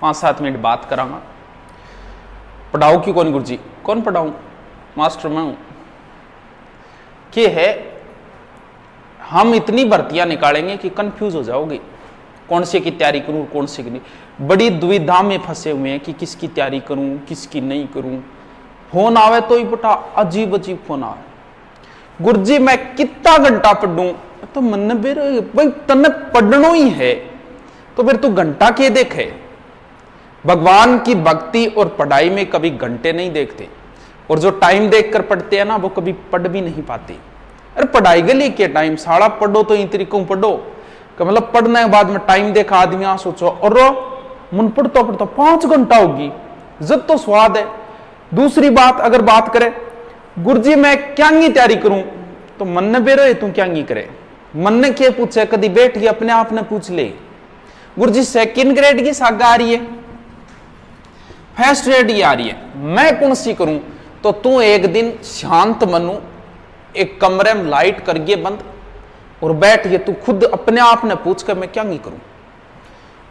5-7 minute बात करांगा। पढ़ाओ कि कौन गुरुजी? कौन पढ़ाऊं? मास्टर मैं हूं। क्या है, हम इतनी भर्तियां निकालेंगे कि कंफ्यूज हो जाओगे, कौन से की तैयारी करूं, कौन से की नहीं। बड़ी दुविधा में फंसे हुए हैं कि किसकी तैयारी करूं, किसकी नहीं करूं। फोन आवे तो ही बेटा अजीब अजीब फोन आवे, गुरुजी मैं कितना घंटा पढ़ूं? तो मन भाई तने पढ़ना ही है तो फिर तू घंटा के देखे। भगवान की भक्ति और पढ़ाई में कभी घंटे नहीं देखते, और जो टाइम देखकर पढ़ते हैं ना वो कभी पढ़ भी नहीं पाते। अरे पढ़ाई के लिए क्या टाइम, साड़ा पढ़ो तो इन तरीकों पढ़ो कि मतलब पढ़ने के बाद में टाइम देखा आदमी आ सोचो और मन पढ़ता पढ़ता 5 घंटा होगी, जब तो स्वाद है। दूसरी बात अगर बात करें गुरुजी मैं क्या तैयारी करूं, तो मन ने बेरो तू क्या करे, मन ने क्या पूछे, कभी बैठ के अपने आप ने पूछ ले। गुरुजी 2nd ग्रेड की सागा आ रही है, फर्स्ट ग्रेड की आ रही है, मैं कौन सी करूं? तो तू एक दिन शांत मनु एक कमरे में लाइट करिए बंद और बैठ के तू खुद अपने आप ने पूछ कर मैं क्या करूं।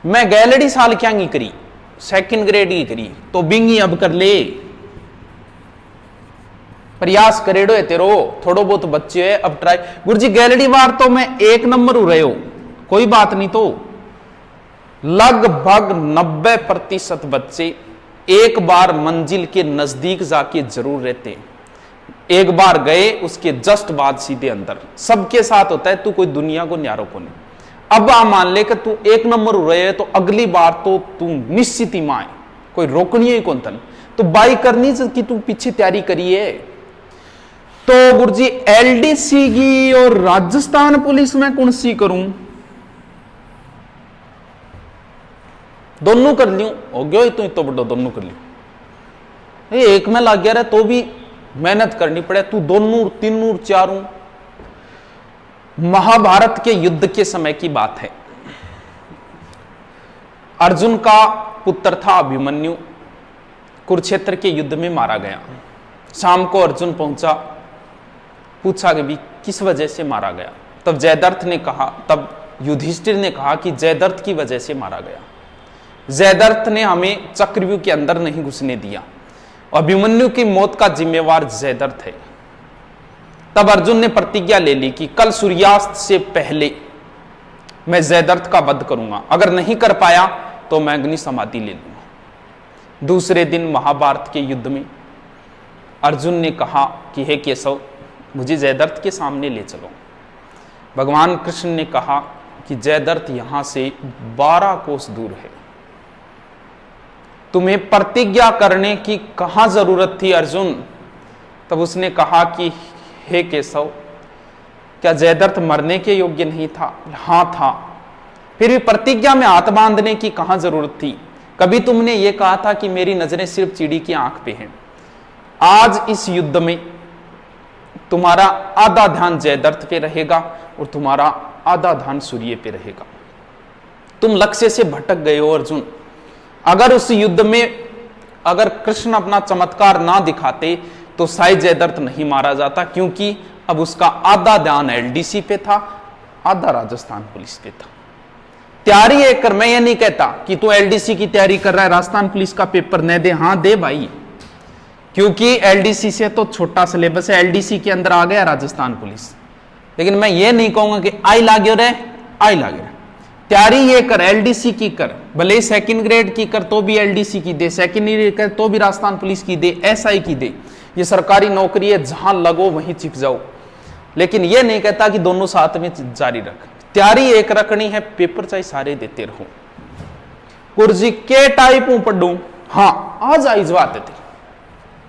मैं गैलरी साल क्या करी, 2nd ग्रेड की करी, तो बिंगी अब कर ले, प्रयास करेडो है तेरो, थोड़ो बहुत बच्चे है अब ट्राई। गुरुजी गैलरी बार तो मैं 1 नंबर हो रहे हो, कोई बात नहीं। तो लगभग 90% बच्चे एक बार मंजिल के नजदीक जाके जरूर रहते हैं, एक बार गए उसके जस्ट बाद सीधे अंदर। सबके साथ होता है, तू कोई दुनिया को न्यारो को नहीं। अब आ मान ले कि तू 1 नंबर हो रहे है तो अगली बार तो तू निश्चित ही माए, कोई रोकनी ही कौन तन, तो बाई करनी कि तू पीछे तैयारी करिए। तो गुरुजी एलडीसी की और राजस्थान पुलिस में कौन सी करूं? दोनों कर लियो, हो गया तो बड़ो दोनों कर लियो। एक में लग गया रहा तो भी मेहनत करनी पड़े, तू दोनों 3 4। महाभारत के युद्ध के समय की बात है, अर्जुन का पुत्र था अभिमन्यु, कुरुक्षेत्र के युद्ध में मारा गया। शाम को अर्जुन पहुंचा, पूछा कि भी किस वजह से मारा गया। तब जयद्रथ ने कहा, तब युधिष्ठिर ने कहा कि जयद्रथ की वजह से मारा गया। जयद्रथ ने हमें चक्रव्यूह के अंदर नहीं घुसने दिया, अभिमन्यु की मौत का जिम्मेवार जयद्रथ है। तब अर्जुन ने प्रतिज्ञा ले ली कि कल सूर्यास्त से पहले मैं जयद्रथ का वध करूंगा, अगर नहीं कर पाया तो मैं अग्नि समाधि ले लूंगा। दूसरे दिन महाभारत के युद्ध में अर्जुन ने कहा कि हे केशव मुझे जयद्रथ के सामने ले चलो। भगवान कृष्ण ने कहा कि जयद्रथ यहां से 12 कोस दूर है, तुम्हें प्रतिज्ञा करने की कहां जरूरत थी अर्जुन। तब उसने कहा कि हे केशव क्या जयद्रथ मरने के योग्य नहीं था? हां था। फिर भी प्रतिज्ञा में हाथ बांधने की कहां जरूरत थी? कभी तुमने यह कहा था कि मेरी नजरें सिर्फ चिड़ी की आंख पे हैं। आज इस युद्ध में तुम्हारा आधा ध्यान जयद्रथ पे रहेगा और तुम्हारा आधा ध्यान सूर्य पे रहेगा। तुम लक्ष्य से भटक गए हो अर्जुन। अगर उस युद्ध में अगर कृष्ण अपना चमत्कार ना दिखाते तो शायद जयद्रथ नहीं मारा जाता, क्योंकि अब उसका आधा ध्यान एलडीसी पे था, आधा राजस्थान पुलिस पे था। तैयारी एक कर, मैं ये नहीं कहता कि तू एलडीसी की तैयारी कर रहा है राजस्थान पुलिस का पेपर न दे, हां दे भाई, क्योंकि एलडीसी से तो छोटा सिलेबस है, एलडीसी के अंदर आ गया राजस्थान पुलिस। लेकिन मैं ये नहीं कहूंगा कि आई लागो रे आई लागे। तैयारी ये कर, एलडीसी की कर, भले 2nd ग्रेड की कर तो भी एलडीसी की दे, 2nd ग्रेड कर तो भी राजस्थान पुलिस की दे, एसआई की दे। ये सरकारी नौकरी है, जहां लगो वहीं चिप जाओ। लेकिन ये नहीं कहता कि दोनों साथ में जारी रख। तैयारी एक रखनी है, पेपर चाहे सारे देते रहो। गुरुजी के टाइप हूं पढ़ू, हाँ आज आई बात है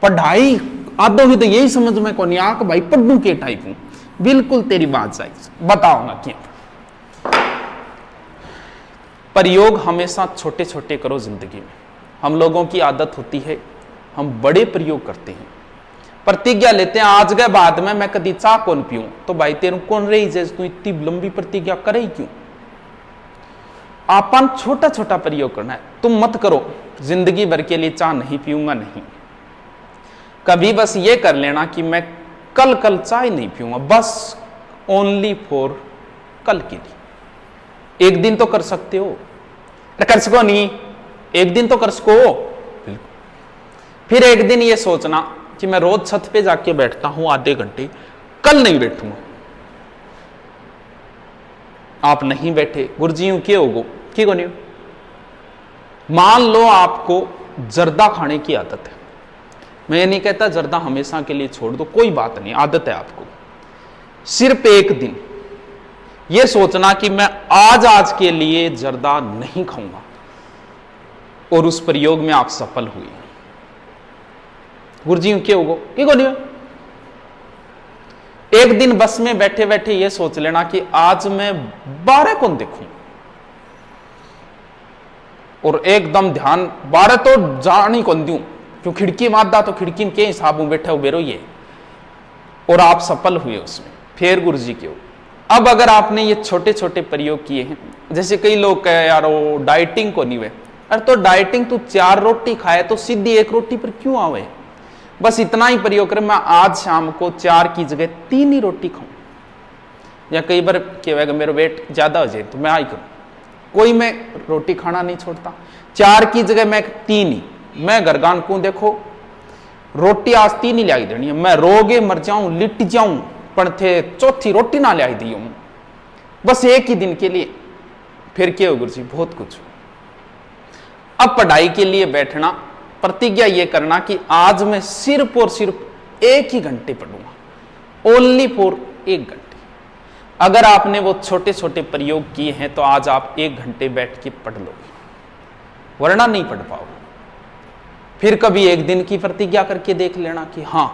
पढ़ाई आदो ही तो यही समझ में कौन आंख भाई पढ़ू के टाइप हूं, बिल्कुल तेरी बात सही, बताऊंगा क्या। प्रयोग हमेशा छोटे छोटे करो जिंदगी में। हम लोगों की आदत होती है हम बड़े प्रयोग करते हैं, प्रतिज्ञा लेते हैं आज गए बाद में मैं कभी चाह कौन पीऊं, तो भाई तेरू कौन रही जैसे तू इतनी लंबी प्रतिज्ञा करे क्यों। आपन छोटा छोटा प्रयोग करना है। तुम मत करो जिंदगी भर के लिए चाह नहीं पीऊंगा, नहीं, कभी बस ये कर लेना कि मैं कल चाय नहीं पीऊंगा, बस ओनली फॉर कल के लिए। एक दिन तो कर सकते हो, कर सको नहीं एक दिन तो कर सको। फिर एक दिन ये सोचना कि मैं रोज छत पे जाके बैठता हूं आधे घंटे, कल नहीं बैठूंगा। आप नहीं बैठे, गुरुजी यूं क्यों होगो की को नहीं। मान लो आपको जर्दा खाने की आदत है, मैं ये नहीं कहता जर्दा हमेशा के लिए छोड़ दो, कोई बात नहीं, आदत है आपको। सिर्फ एक दिन ये सोचना कि मैं आज के लिए जर्दा नहीं खाऊंगा, और उस प्रयोग में आप सफल हुए। गुरुजी क्या होगा कि को नहीं। एक दिन बस में बैठे बैठे ये सोच लेना कि आज मैं 12 कौन देखूं, और एकदम ध्यान 12 तो जान ही कौन दूं, क्यों खिड़की मादा तो खिड़की के हिसाब में बैठे उबेरो ये, और आप सफल हुए उसमें। फिर गुरुजी क्यों। अब अगर आपने ये छोटे छोटे प्रयोग किए हैं, जैसे कई लोग कहे यार वो डाइटिंग को नहीं वे, अरे तो डाइटिंग तू 4 रोटी खाए तो सीधी 1 रोटी पर क्यों आवे। बस इतना ही प्रयोग करें, मैं आज शाम को 4 की जगह 3 ही रोटी खाऊं, या कई बार कहेगा मेरा वेट ज्यादा हो जाए तो मैं आई करूं, कोई मैं रोटी खाना नहीं छोड़ता। 4 की जगह मैं 3 ही, मैं घरगान को देखो रोटी आज 3 ही लाई देनी है, मैं रोगे मर जाऊं लिट जाऊं पर थे चौथी रोटी ना लाई दी हूं, बस एक ही दिन के लिए। फिर क्या हो गुरुजी, बहुत कुछ। अब पढ़ाई के लिए बैठना, प्रतिज्ञा ये करना कि आज मैं सिर्फ और सिर्फ 1 ही घंटे पढ़ूंगा, ओनली फॉर 1 घंटे। अगर आपने वो छोटे छोटे प्रयोग किए हैं तो आज आप 1 घंटे बैठ के पढ़ लोगे, वरना नहीं पढ़ पाओगे। फिर कभी एक दिन की प्रतिज्ञा करके देख लेना कि हाँ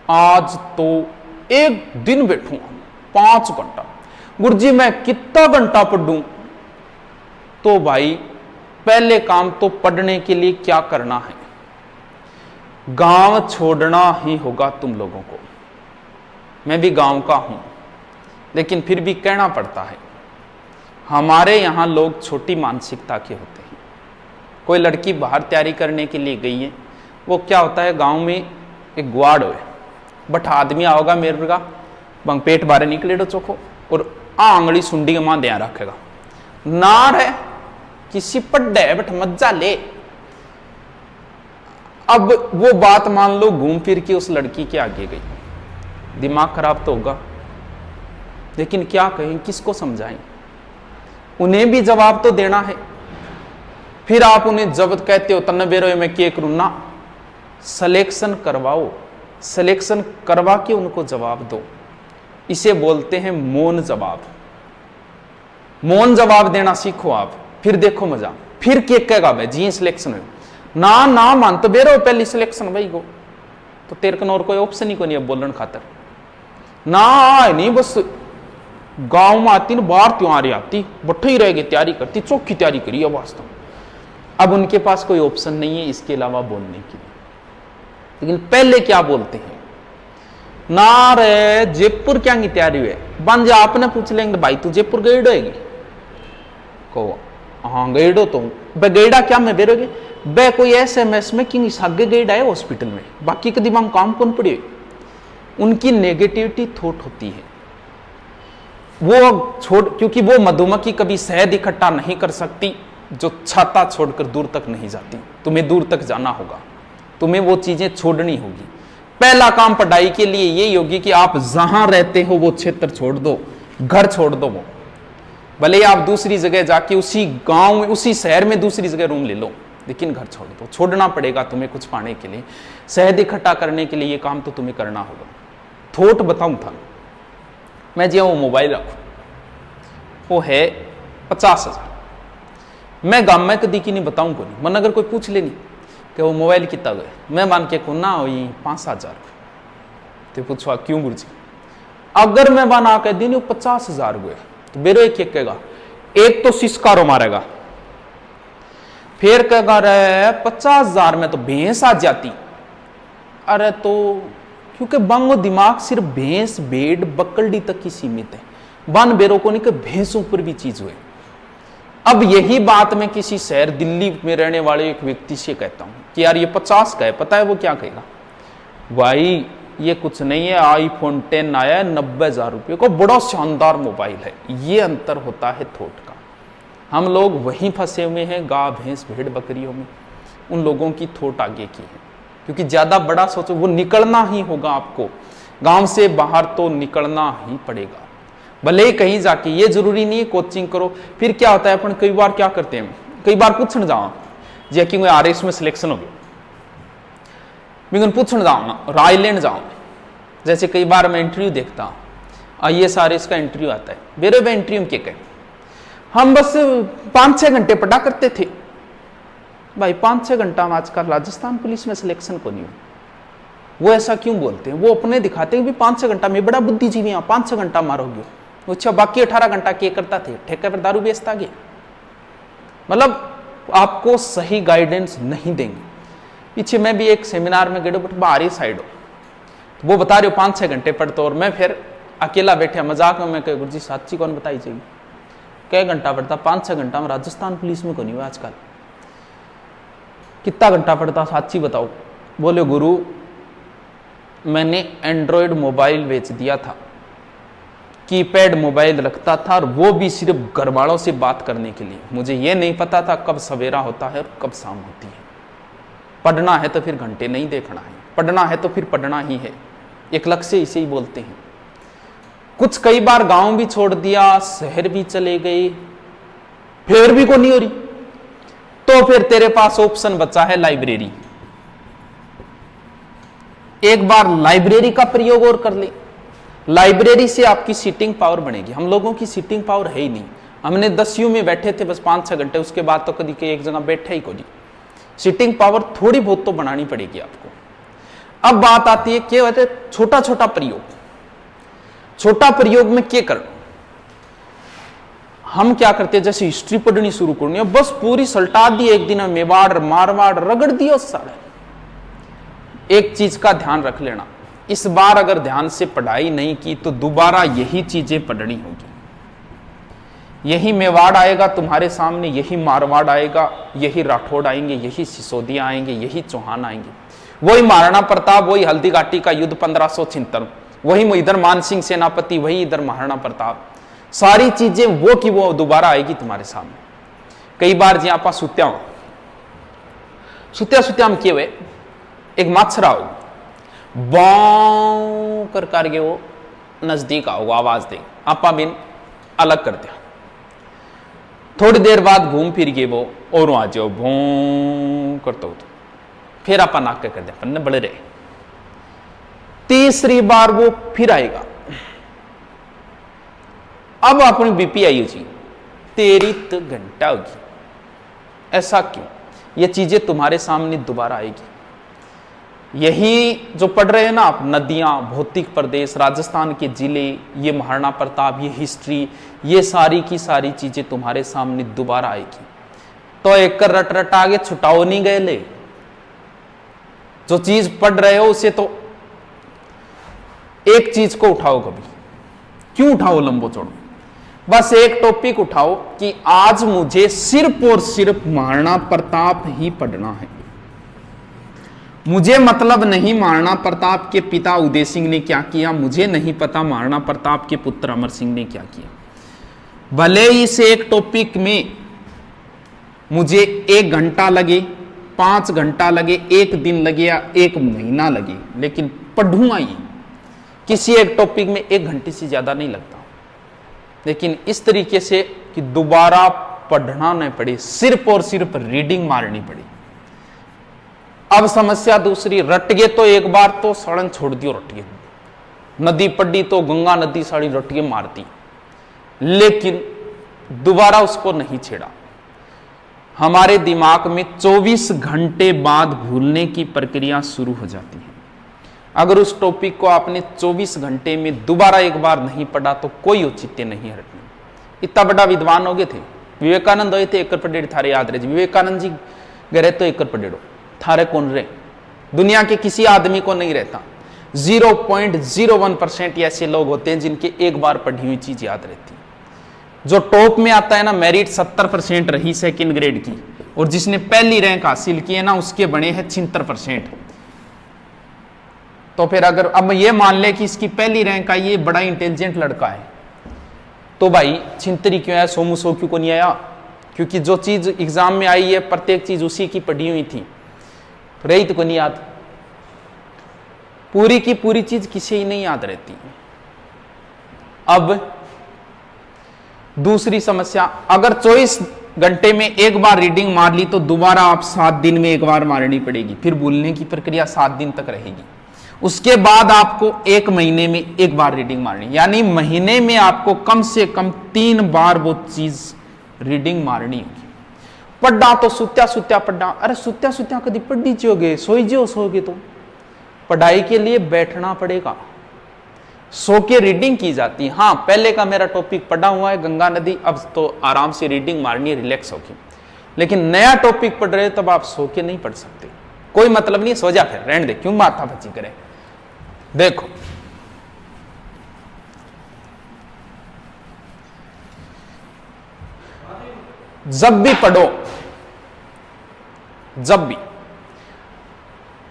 आज तो 1 दिन बैठूंगा 5 घंटा। गुरुजी मैं कितना घंटा पढ़ूं, तो भाई पहले काम तो पढ़ने के लिए क्या करना है, गांव छोड़ना ही होगा तुम लोगों को। मैं भी गांव का हूं, लेकिन फिर भी कहना पड़ता है, हमारे यहां लोग छोटी मानसिकता के होते हैं। कोई लड़की बाहर तैयारी करने के लिए गई है, वो क्या होता है गांव में एक गुआड़ हो, बट आदमी आओगा मेरे का बंग पेट बारे निकले डो चोखो, और आंगली सुंडी के मां ध्यान रखेगा नार है किसी पड्डे बट मज्जा ले। अब वो बात मान लो घूम फिर के उस लड़की के आगे गई, दिमाग खराब तो होगा, लेकिन क्या कहें, किसको समझाएं, उन्हें भी जवाब तो देना है। फिर आप उन्हें जब कहते हो तन्ने बेरो मैं क्या करूं ना, सिलेक्शन करवाओ, सिलेक्शन करवा के उनको जवाब दो। इसे बोलते हैं मौन जवाब। मौन जवाब देना सीखो आप, फिर देखो मजा। फिर क्या कहेगा भाई जी सिलेक्शन हो ना ना मान तो बेरो पहली सिलेक्शन भाई को, तो तेरे को और कोई ऑप्शन ही को नहीं है बोलने खातर ना आए नहीं, बस गांव में आती ना बाहर त्यों आ रही आती बट्ठे ही रहेगी, तैयारी करती चौकी तैयारी करी है वास्तव। अब उनके पास कोई ऑप्शन नहीं है इसके अलावा बोलने के लिए, लेकिन पहले क्या बोलते हैं ना रे जयपुर क्या की तैयारी हुई, बन जा आपने पूछ लेंगे भाई तू जयपुर गईड होगी को, हाँ गईडो तो गईडा क्या मैं बेरोगे बे कोई SMS में कि सागे गईड आए हॉस्पिटल में, बाकी के दिमाग काम कौन पड़े। उनकी नेगेटिविटी थॉट होती है, वो छोड़, क्योंकि वो मधुमक्खी कभी शहद इकट्ठा नहीं कर सकती जो छाता छोड़कर दूर तक नहीं जाती। तुम्हें दूर तक जाना होगा, तुम्हें वो चीजें छोड़नी होगी। पहला काम पढ़ाई के लिए यही होगी कि आप जहां रहते हो वो क्षेत्र छोड़ दो, घर छोड़ दो, वो भले आप दूसरी जगह जाके उसी गांव में उसी शहर में दूसरी जगह रूम ले लो, लेकिन घर छोड़ दो। छोड़ना पड़ेगा तुम्हें कुछ पाने के लिए, शहद इकट्ठा करने के लिए ये काम तो तुम्हें करना होगा। थोट बताऊं था मैं जी, वो मोबाइल रखू वो है 50,000, मैं गांव में कदी की नहीं बताऊं को नहीं, मन अगर कोई पूछ लेनी कि वो मोबाइल कितना गए, मैं मान के को ना हो 5,000, तो पूछवा क्यों गुरुजी, अगर मैं बना के दिन 50,000 गए तो बेरो एक कहेगा, एक तो सिस्कारो मारेगा, फिर कहेगा रे 50,000 में तो भैंस आ जाती। अरे तो क्योंकि बंगो दिमाग सिर्फ भैंस भेड़ बकरडी तक ही सीमित है, बन बेरो को नहीं कि भैंसों पर भी चीज हुए। अब यही बात मैं किसी शहर दिल्ली में रहने वाले एक व्यक्ति से कहता हूं कि यार ये 50 का है, पता है वो क्या कहेगा, भाई ये कुछ नहीं है, iPhone 10 आया है 90,000 रुपये को, बड़ा शानदार मोबाइल है। ये अंतर होता है थॉट का। हम लोग वहीं फंसे हुए हैं, गाय भैंस भेड़ बकरियों में। उन लोगों की थोट आगे की है, क्योंकि ज्यादा बड़ा सोचो, वो निकलना ही होगा आपको, गांव से बाहर तो निकलना ही पड़ेगा, भले ही कहीं जाके। ये जरूरी नहीं है कोचिंग करो। फिर क्या होता है, अपन कई बार क्या करते हैं, कई बार पूछने जाओ जे कि RS में सिलेक्शन हो गया, मैं पूछने जाऊँ ना, राय लेने जाऊँ। जैसे कई बार मैं इंटरव्यू देखता हूँ, IAS RS का इंटरव्यू आता है, मेरे में इंटरव्यू में क्या कहें, हम बस 5-6 घंटे पढ़ा करते थे। भाई 5-6 घंटा में आजकल राजस्थान पुलिस में सिलेक्शन को नहीं हो। वो ऐसा क्यों बोलते हैं, वो अपने दिखाते हैं कि 5-6 घंटा में बड़ा बुद्धिजीवी, यहाँ 5-6 घंटा मारोगे। अच्छा, बाकी 18 घंटा क्या करता थे, ठेके पर दारू बेचता गया। मतलब आपको सही गाइडेंस नहीं देंगे। पीछे मैं भी एक सेमिनार में गए, बट बाहरी साइड हो, तो वो बता रहे हो 5-6 घंटे पढ़ते, और मैं फिर अकेला बैठा मजाक में, मैं कह गुरु जी साची कौन बताई चाहिए, क्या घंटा पढ़ता, 5-6 घंटा में राजस्थान पुलिस में को नहीं हुआ आजकल, कितना घंटा पढ़ता साची बताओ। बोले गुरु मैंने एंड्रॉयड मोबाइल बेच दिया था, कीपैड मोबाइल रखता था, और वो भी सिर्फ घर वालों से बात करने के लिए। मुझे ये नहीं पता था कब सवेरा होता है और कब शाम होती है। पढ़ना है तो फिर घंटे नहीं देखना है, पढ़ना है तो फिर पढ़ना ही है, एक लक्ष्य इसे ही बोलते हैं। कुछ कई बार गांव भी छोड़ दिया, शहर भी चले गए, फिर भी को नहीं हो रही, तो फिर तेरे पास ऑप्शन बचा है लाइब्रेरी। एक बार लाइब्रेरी का प्रयोग और कर ले, लाइब्रेरी से आपकी सीटिंग पावर बढ़ेगी। हम लोगों की सीटिंग पावर है ही नहीं, हमने 10वीं में बैठे थे बस 5-6 घंटे, उसके बाद तो कभी के एक जगह बैठे ही को नहीं। सीटिंग पावर थोड़ी बहुत तो बनानी पड़ेगी आपको। अब बात आती है क्या होता है, छोटा छोटा प्रयोग। छोटा प्रयोग में क्या करना, हम क्या करते हैं, जैसे हिस्ट्री पढ़नी शुरू करनी है, बस पूरी सल्टा दी एक दिन में, मेवाड़ मारवाड़ रगड़ दिया सारे। एक चीज का ध्यान रख लेना, इस बार अगर ध्यान से पढ़ाई नहीं की तो दोबारा यही चीजें पढ़नी होगी। यही मेवाड़ आएगा तुम्हारे सामने, यही मारवाड़ आएगा, यही राठौड़ आएंगे, यही सिसोदिया आएंगे, यही चौहान आएंगे, वही महाराणा प्रताप, वही हल्दीघाटी का युद्ध 1576, वही इधर मानसिंह सेनापति, वही इधर महाराणा प्रताप। सारी चीजें वो की वो दोबारा आएगी तुम्हारे सामने। कई बार जी आप सुत्या में किए हुए एक माछरा हो, बाँ कर करके वो नजदीक आओ, आवाज दे, आपा बिन अलग कर दिया। थोड़ी देर बाद घूम फिर गए वो और आ जाओ, भों करते हो, फिर आपा नाक कर दिया, पन्ने बड़े रहे। तीसरी बार वो फिर आएगा, अब अपनी बीपी आई जी, तेरी तो घंटा होगी। ऐसा क्यों, ये चीजें तुम्हारे सामने दोबारा आएगी। यही जो पढ़ रहे हैं ना आप, नदियां, भौतिक प्रदेश, राजस्थान के जिले, ये महाराणा प्रताप, ये हिस्ट्री, ये सारी की सारी चीजें तुम्हारे सामने दोबारा आएगी। तो एक रट रट आगे छुटाओ नहीं गए ले, जो चीज पढ़ रहे हो उसे तो एक चीज को उठाओ। कभी क्यों उठाओ लंबो चौड़ो, बस एक टॉपिक उठाओ कि आज मुझे सिर्फ और सिर्फ महाराणा प्रताप ही पढ़ना है। मुझे मतलब नहीं महाराणा प्रताप के पिता उदय सिंह ने क्या किया, मुझे नहीं पता महाराणा प्रताप के पुत्र अमर सिंह ने क्या किया। भले ही इस एक टॉपिक में मुझे 1 घंटा लगे, 5 घंटा लगे, 1 दिन लगे या 1 महीना लगे, लेकिन पढ़ूंगा ही। किसी एक टॉपिक में 1 घंटे से ज्यादा नहीं लगता, लेकिन इस तरीके से कि दोबारा पढ़ना नहीं पड़े, सिर्फ और सिर्फ रीडिंग मारनी पड़ी। अब समस्या दूसरी, रट गए तो एक बार तो सड़न छोड़ दियो, रट गए। नदी पड़ी तो गंगा नदी साड़ी रट के मारती, लेकिन दोबारा उसको नहीं छेड़ा। हमारे दिमाग में 24 घंटे बाद भूलने की प्रक्रिया शुरू हो जाती है। अगर उस टॉपिक को आपने 24 घंटे में दोबारा एक बार नहीं पढ़ा तो कोई औचित्य नहीं हटने। इतना बड़ा विद्वान हो गए थे, विवेकानंद हुए थे, 1 पढ़ेड़ थारे याद रहे। विवेकानंद जी गए तो 1 पढ़ेड़ो थारे कौन रहे, दुनिया के किसी आदमी को नहीं रहता। 0.01% ऐसे लोग होते हैं जिनके एक बार पढ़ी हुई चीज याद रहती। जो टॉप में आता है ना, मेरिट 70% रही सेकंड ग्रेड की, और जिसने पहली रैंक हासिल की है ना, उसके बने हैं 76%। तो फिर अगर अब ये मान ले कि इसकी पहली रैंक आई, ये बड़ा इंटेलिजेंट लड़का है, तो भाई छिंतरी क्यों है, सोमू सो क्यों को नहीं आया, क्योंकि जो चीज एग्जाम में आई है प्रत्येक चीज उसी की पढ़ी हुई थी, रही तो को नहीं याद। पूरी की पूरी चीज किसी ही नहीं याद रहती। अब दूसरी समस्या, अगर 24 घंटे में एक बार रीडिंग मार ली तो दोबारा आप 7 दिन में एक बार मारनी पड़ेगी, फिर भूलने की प्रक्रिया 7 दिन तक रहेगी। उसके बाद आपको 1 महीने में एक बार रीडिंग मारनी, यानी महीने में आपको कम से कम 3 बार वो चीज रीडिंग मारनी होगी। पढ़ा तो सुत्या सुत्या पढ़ा, अरे सुत्या सुत्या कभी पढ़ी जोगे, सोई जो सोगे तो पढ़ाई के लिए बैठना पड़ेगा, सो के रीडिंग की जाती है। हाँ, पहले का मेरा टॉपिक पढ़ा हुआ है गंगा नदी, अब तो आराम से रीडिंग मारनी है रिलैक्स होके। लेकिन नया टॉपिक पढ़ रहे तब आप सो के नहीं पढ़ सकते, कोई मतलब नहीं, सो जा फिर, रहने दे, क्यों माथा बची करे। देखो जब भी पढ़ो, जब भी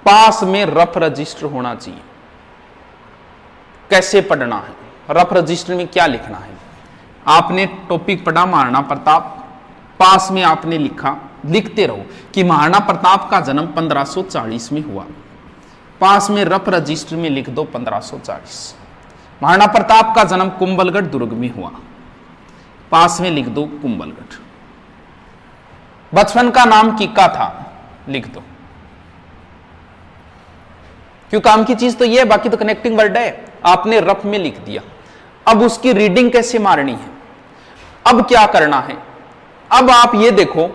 पास में रफ रजिस्टर होना चाहिए। कैसे पढ़ना है, रफ रजिस्टर में क्या लिखना है। आपने टॉपिक पढ़ा महाराणा प्रताप, पास में आपने लिखा, लिखते रहो कि महाराणा प्रताप का जन्म 1540 में हुआ, पास में रफ रजिस्टर में लिख दो 1540। महाराणा प्रताप का जन्म कुंभलगढ़ दुर्ग में हुआ, पास में लिख दो कुंभलगढ़। बचपन का नाम किक्का था, लिख दो, क्यों काम की चीज तो ये है, बाकी तो कनेक्टिंग वर्ड है, आपने रफ में लिख दिया। अब उसकी रीडिंग कैसे मारनी है, अब क्या करना है। अब आप ये देखो,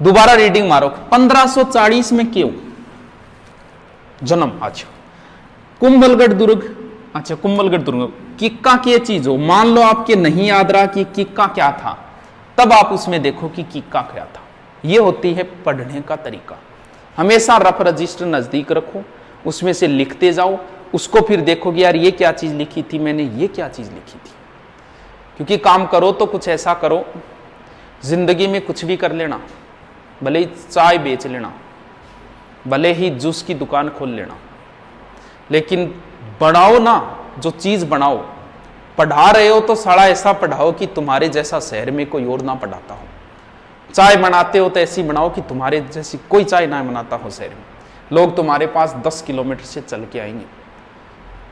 दोबारा रीडिंग मारो, 1540 में क्यों जन्म, अच्छा कुंभलगढ़ दुर्ग, अच्छा कुंभलगढ़ दुर्ग, किक्का की चीज हो, मान लो आपके नहीं याद रहा कि किक्का क्या था, तब आप उसमें देखो कि किक्का क्या था। यह होती है पढ़ने का तरीका। हमेशा रफ रजिस्टर नजदीक रखो, उसमें से लिखते जाओ, उसको फिर देखोगे यार ये क्या चीज लिखी थी मैंने, ये क्या चीज लिखी थी। क्योंकि काम करो तो कुछ ऐसा करो, जिंदगी में कुछ भी कर लेना, भले ही चाय बेच लेना, भले ही जूस की दुकान खोल लेना, लेकिन बढ़ाओ ना, जो चीज बनाओ। पढ़ा रहे हो तो साला ऐसा पढ़ाओ कि तुम्हारे जैसा शहर में कोई और ना पढ़ाता हो। चाय बनाते हो तो ऐसी बनाओ कि तुम्हारे जैसी कोई चाय ना बनाता हो शहर में, लोग तुम्हारे पास 10 किलोमीटर से चल के आएंगे।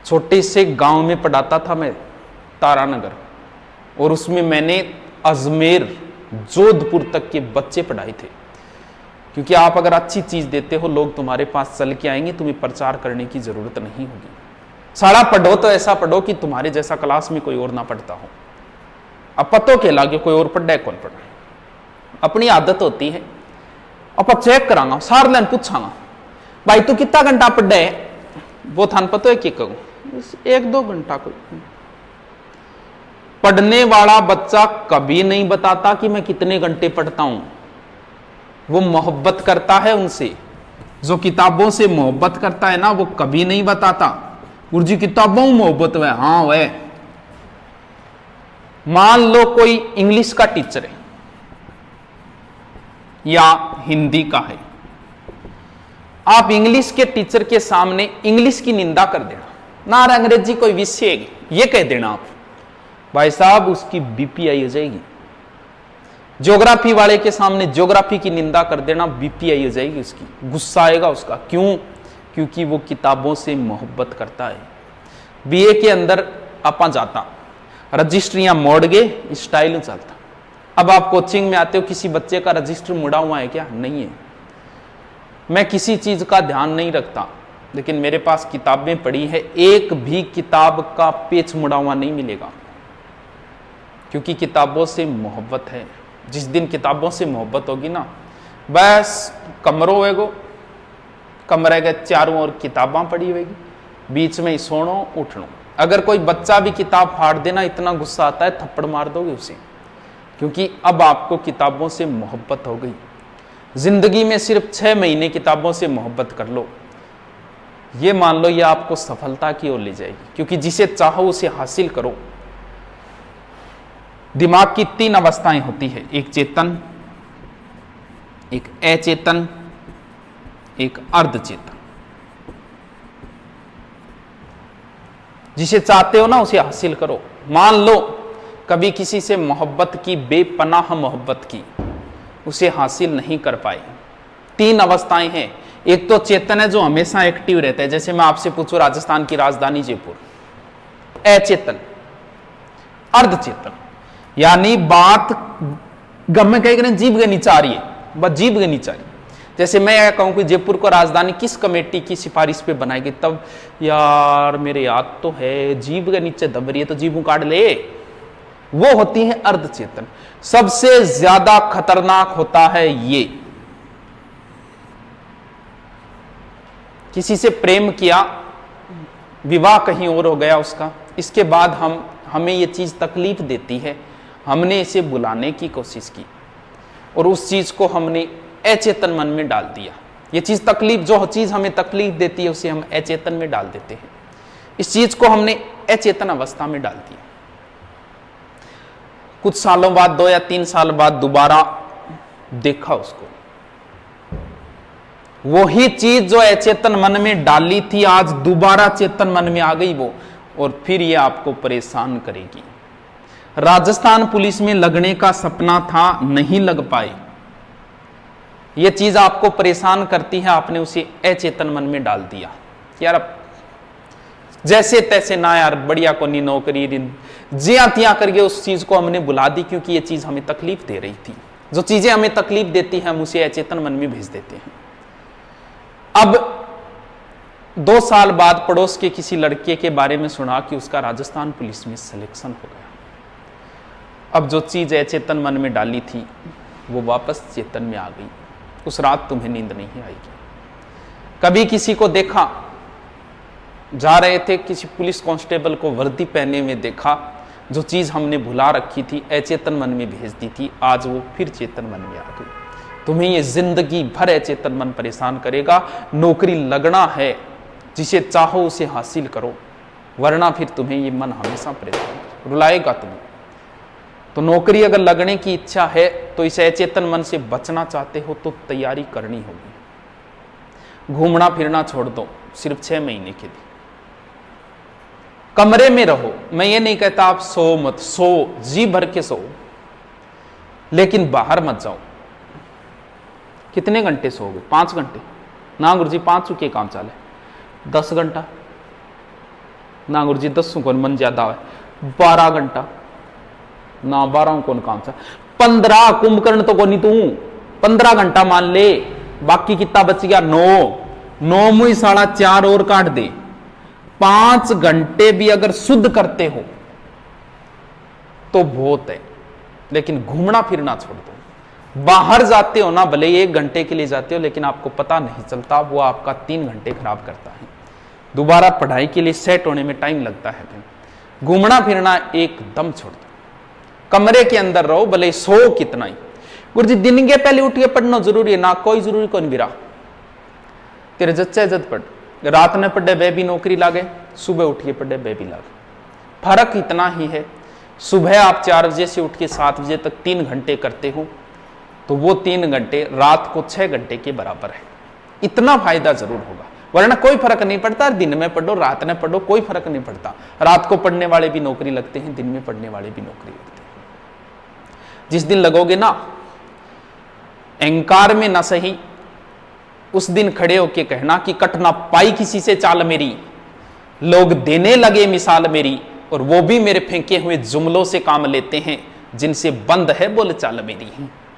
छोटे से गांव में पढ़ाता था मैं, तारानगर, और उसमें मैंने अजमेर जोधपुर तक के बच्चे पढ़ाए थे। क्योंकि आप अगर अच्छी चीज देते हो, लोग तुम्हारे पास चल के आएंगे, तुम्हें प्रचार करने की जरूरत नहीं होगी। सारा पढ़ो तो ऐसा पढ़ो कि तुम्हारे जैसा क्लास में कोई और ना पढ़ता हो। अब पतो के लागे कोई और पढ़ा है कौन पढ़ा, अपनी आदत होती है। अब चेक करांगा, सार लाइन पूछांगा, भाई तू कितना घंटा पढ़ा है, वो थान पतो है कि कहूं 1-2 घंटा। कोई पढ़ने वाला बच्चा कभी नहीं बताता कि मैं कितने घंटे पढ़ता हूं, वो मोहब्बत करता है उनसे। जो किताबों से मोहब्बत करता है ना, वो कभी नहीं बताता गुरुजी किताबों में मोहब्बत है। हाँ वह, मान लो कोई इंग्लिश का टीचर है या हिंदी का है, आप इंग्लिश के टीचर के सामने इंग्लिश की निंदा कर देना ना, अंग्रेजी कोई विषय है ये कह देना आप, भाई साहब उसकी बीपीआई हो जाएगी। ज्योग्राफी वाले के सामने ज्योग्राफी की निंदा कर देना, बीपीआई हो जाएगी उसकी, गुस्सा आएगा उसका। क्यों? क्योंकि वो किताबों से मोहब्बत करता है। बीए के अंदर आपा जाता, रजिस्ट्रियां मोड़ गए, स्टाइल चलता। अब आप कोचिंग में आते हो, किसी बच्चे का रजिस्टर मुड़ा हुआ है क्या? नहीं है। मैं किसी चीज का ध्यान नहीं रखता, लेकिन मेरे पास किताबें पड़ी है, एक भी किताब का पेज मुड़ा हुआ नहीं मिलेगा, क्योंकि किताबों से मोहब्बत है। जिस दिन किताबों से मोहब्बत होगी ना, बस कमरों वेगो, कमरे के चारों ओर किताबां पड़ी होगी, बीच में ही सोनो उठनो। अगर कोई बच्चा भी किताब फाड़ देना, इतना गुस्सा आता है थप्पड़ मार दोगे उसे, क्योंकि अब आपको किताबों से मोहब्बत हो गई। जिंदगी में सिर्फ 6 महीने किताबों से मोहब्बत कर लो, ये मान लो ये आपको सफलता की ओर ले जाएगी, क्योंकि जिसे चाहो उसे हासिल करो। दिमाग की 3 अवस्थाएं होती है, एक चेतन, एक अचेतन, एक अर्धचेतन। जिसे चाहते हो ना उसे हासिल करो। मान लो कभी किसी से मोहब्बत की, बेपनाह मोहब्बत की, उसे हासिल नहीं कर पाए। तीन अवस्थाएं हैं। एक तो चेतन है जो हमेशा एक्टिव रहता है, जैसे मैं आपसे पूछूं राजस्थान की राजधानी जयपुर, अचेतन। अर्धचेतन यानी बात गम कह जीव के नीचे आ रही है, बस जीव के नीचे आ रही है। जैसे मैं यह कहूं कि जयपुर को राजधानी किस कमेटी की सिफारिश पे बनाएगी, तब यार मेरे याद तो है जीव के नीचे दब रही है तो जीव काट ले, वो होती है अर्धचेतन। सबसे ज्यादा खतरनाक होता है ये, किसी से प्रेम किया, विवाह कहीं और हो गया उसका, इसके बाद हमें ये चीज तकलीफ देती है, हमने इसे बुलाने की कोशिश की और उस चीज को हमने अचेतन मन में डाल दिया। ये चीज तकलीफ, जो चीज हमें तकलीफ देती है उसे हम अचेतन में डाल देते हैं। इस चीज को हमने अचेतन अवस्था में डाल दिया। कुछ सालों बाद, 2 या 3 साल बाद दोबारा देखा उसको, वही चीज जो अचेतन मन में डाली थी आज दोबारा चेतन मन में आ गई वो, और फिर ये आपको परेशान करेगी। राजस्थान पुलिस में लगने का सपना था, नहीं लग पाए। ये चीज आपको परेशान करती है, आपने उसे अचेतन मन में डाल दिया। यार अब जैसे तैसे ना यार, बढ़िया को नहीं नौकरी, जिया तिया करके उस चीज को हमने बुला दी, क्योंकि ये चीज हमें तकलीफ दे रही थी। जो चीजें हमें तकलीफ देती हैं हम उसे अचेतन मन में भेज देते हैं। अब 2 साल बाद पड़ोस के किसी लड़के के बारे में सुना कि उसका राजस्थान पुलिस में सिलेक्शन हो गया। अब जो चीज अचेतन मन में डाली थी वो वापस चेतन में आ गई। उस रात तुम्हें नींद नहीं आएगी। कभी किसी को देखा, जा रहे थे, किसी पुलिस कांस्टेबल को वर्दी पहने में देखा, जो चीज हमने भुला रखी थी, अचेतन मन में भेज दी थी, आज वो फिर चेतन मन में आ गई। तुम्हें ये जिंदगी भर अचेतन मन परेशान करेगा। नौकरी लगना है, जिसे चाहो उसे हासिल करो, वरना फिर तुम्हें ये मन हमेशा परेशान रुलाएगा तुम्हें। तो नौकरी अगर लगने की इच्छा है तो इस अचेतन मन से बचना चाहते हो तो तैयारी करनी होगी। घूमना फिरना छोड़ दो, सिर्फ 6 महीने के लिए कमरे में रहो। मैं ये नहीं कहता आप सो मत, सो जी भर के सो, लेकिन बाहर मत जाओ। कितने घंटे सोओगे? 5 घंटे ना गुरुजी, 5 के काम चाले 10 घंटा ना गुरुजी, 10 को मन ज्यादा है 12 घंटा ना, 12 कौन काम चा 15 कुंभकर्ण तो कोनी तू 15 घंटा मान ले, बाकी कितना बच गया? 9 मुई 4.5 और काट दे। 5 घंटे भी अगर शुद्ध करते हो तो बहुत है, लेकिन घूमना फिरना छोड़ दो। बाहर जाते हो ना, भले 1 घंटे के लिए जाते हो, लेकिन आपको पता नहीं चलता, वो आपका 3 घंटे खराब करता है। दोबारा पढ़ाई के लिए सेट होने में टाइम लगता है। घूमना फिरना एकदम छोड़ दो, कमरे के अंदर रहो, भले सो कितना ही। गुरुजी दिन के पहले उठ के पढ़ना जरूरी है ना? कोई जरूरी कौन बिरा, तेरे जच्चे जद पढ़, रात में पढ़े वे भी नौकरी लागे, सुबह उठ के पढ़े वे भी लागे। फर्क इतना ही है, सुबह आप 4 बजे से उठ के 7 बजे तक 3 घंटे करते हो, तो वो 3 घंटे रात को 6 घंटे के बराबर है। इतना फायदा जरूर होगा, वरना कोई फर्क नहीं पड़ता। दिन में पढ़ो, रात में पढ़ो, कोई फर्क नहीं पड़ता। रात को पढ़ने वाले भी नौकरी लगते हैं, दिन में पढ़ने वाले भी नौकरी लगते हैं। जिस दिन लगोगे ना, अहंकार में ना सही, उस दिन खड़े होके कहना कि कट ना पाई किसी से चाल मेरी, लोग देने लगे मिसाल मेरी, और वो भी मेरे फेंके हुए जुमलों से काम लेते हैं, जिनसे बंद है बोल चाल मेरी।